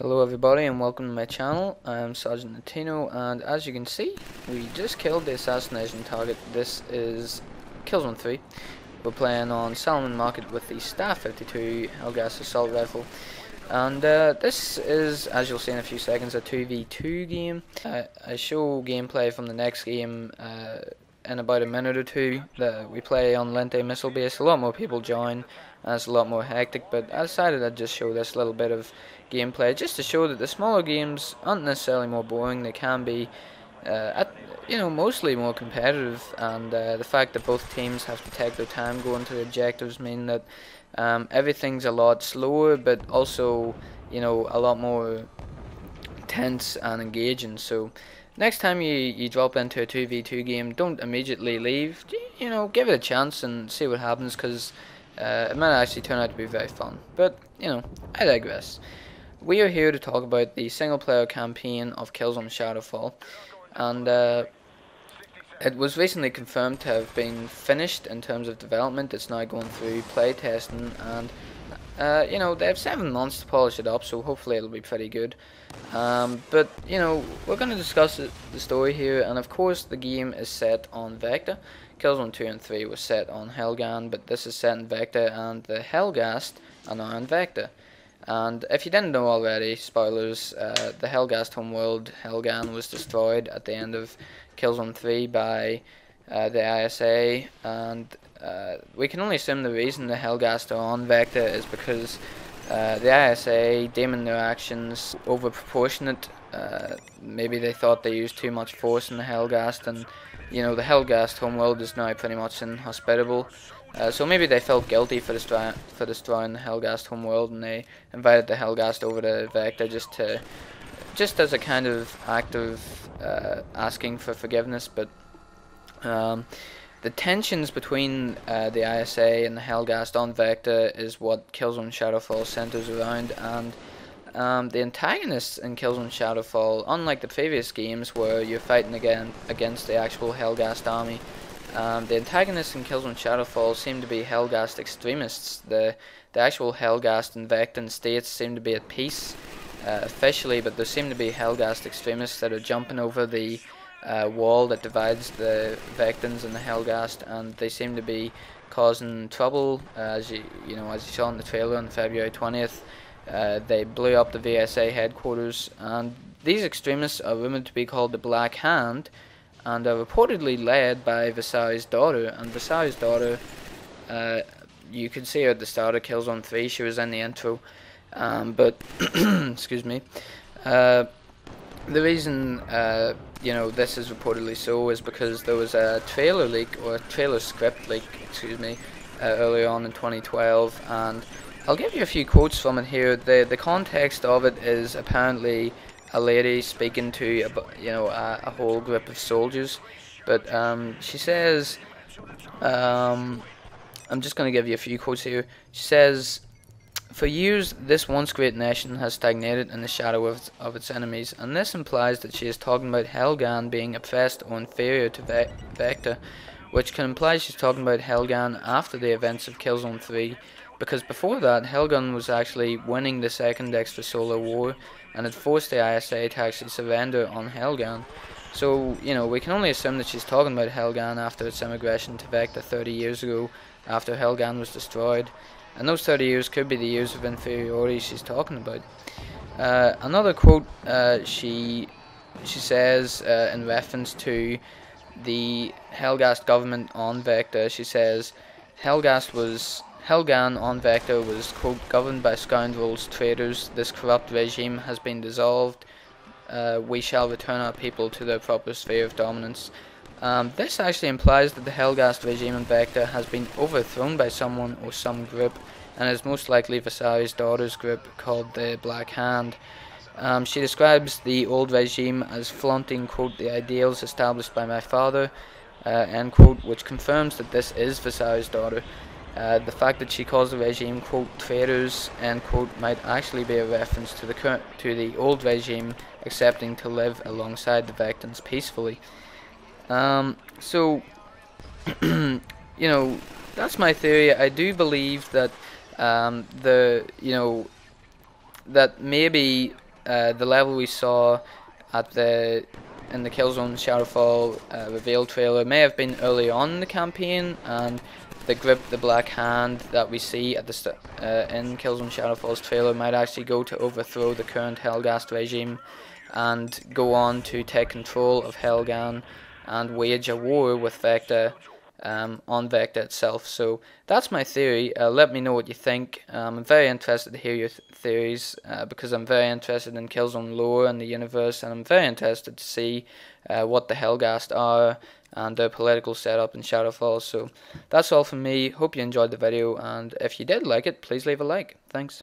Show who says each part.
Speaker 1: Hello everybody and welcome to my channel. I'm Sergeant Latino, and as you can see, we just killed the assassination target. This is Killzone 3. We're playing on Salmon Market with the Staff 52 Hellgas Assault Rifle. And this is, as you'll see in a few seconds, a 2v2 game. I show gameplay from the next game in about a minute or two. We play on Lente missile base. A lot more people join, and it's a lot more hectic, but I decided I'd just show this little bit of gameplay just to show that the smaller games aren't necessarily more boring. They can be mostly more competitive, and the fact that both teams have to take their time going to the objectives mean that everything's a lot slower, but also a lot more tense and engaging. So next time you drop into a 2v2 game, don't immediately leave. Give it a chance and see what happens, because it might actually turn out to be very fun. But I digress. We are here to talk about the single player campaign of Killzone Shadow Fall, and it was recently confirmed to have been finished in terms of development. It's now going through play testing, and they have 7 months to polish it up, so hopefully it'll be pretty good. But we're going to discuss the story here, and of course the game is set on Vector. Killzone 2 and 3 was set on Helghan, but this is set in Vector, and the Helghast are now on Vector. And if you didn't know already, spoilers, the Helghast homeworld, Helghan, was destroyed at the end of Killzone 3 by the ISA, and we can only assume the reason the Helghast are on Vector is because the ISA deeming their actions over proportionate. Maybe they thought they used too much force in the Helghast, and the Helghast homeworld is now pretty much inhospitable. So maybe they felt guilty for destroying the Helghast homeworld, and they invited the Helghast over to Vector just as a kind of act of asking for forgiveness. But the tensions between the ISA and the Helghast on Vector is what Killzone Shadow Fall centers around, and the antagonists in Killzone Shadow Fall, unlike the previous games where you're fighting against the actual Helghast army, the antagonists in Killzone Shadow Fall seem to be Helghast extremists. The actual Helghast and Vectan states seem to be at peace officially, but there seem to be Helghast extremists that are jumping over the wall that divides the Vectans and the Helghast, and they seem to be causing trouble. As you saw in the trailer on February 20th, they blew up the VSA headquarters, and these extremists are rumored to be called the Black Hand, and are reportedly led by Visari's daughter. And Visari's daughter, you could see her at the start of Killzone 3, she was in the intro, but excuse me, the reason this is reportedly so is because there was a trailer leak, or a trailer script leak, excuse me, earlier on in 2012, and I'll give you a few quotes from it here. The context of it is apparently a lady speaking to a whole group of soldiers, but she says, I'm just going to give you a few quotes here. She says, "For years, this once great nation has stagnated in the shadow of its enemies," and this implies that she is talking about Helghan being oppressed or inferior to Vector, which can imply she's talking about Helghan after the events of Killzone 3, because before that, Helghan was actually winning the second extrasolar war, and had forced the ISA to actually surrender on Helghan. So, we can only assume that she's talking about Helghan after its immigration to Vector 30 years ago, after Helghan was destroyed. And those 30 years could be the years of inferiority she's talking about. Another quote she says in reference to the Helghast government on Vector, she says, Helghan on Vector was, quote, governed by scoundrels, traitors. This corrupt regime has been dissolved. We shall return our people to their proper sphere of dominance. This actually implies that the Helghast regime on Vector has been overthrown by someone or some group, and is most likely Visari's daughter's group called the Black Hand. She describes the old regime as flaunting, quote, the ideals established by my father, end quote, which confirms that this is Visari's daughter. The fact that she calls the regime, quote, traitors, end quote, might actually be a reference to the old regime accepting to live alongside the Vectans peacefully. So that's my theory. I do believe that that maybe the level we saw at in the Killzone Shadow Fall reveal trailer may have been early on in the campaign, and the grip, the black hand that we see at the in Killzone Shadow Fall's trailer might actually go to overthrow the current Helghast regime and go on to take control of Helghan and wage a war with Vecta, on Vecta itself. So that's my theory. Let me know what you think. I'm very interested to hear your theories, because I'm very interested in Killzone lore and the universe, and I'm very interested to see what the Helghast are and their political setup in Shadowfall. So that's all from me. Hope you enjoyed the video, and if you did like it, please leave a like. Thanks.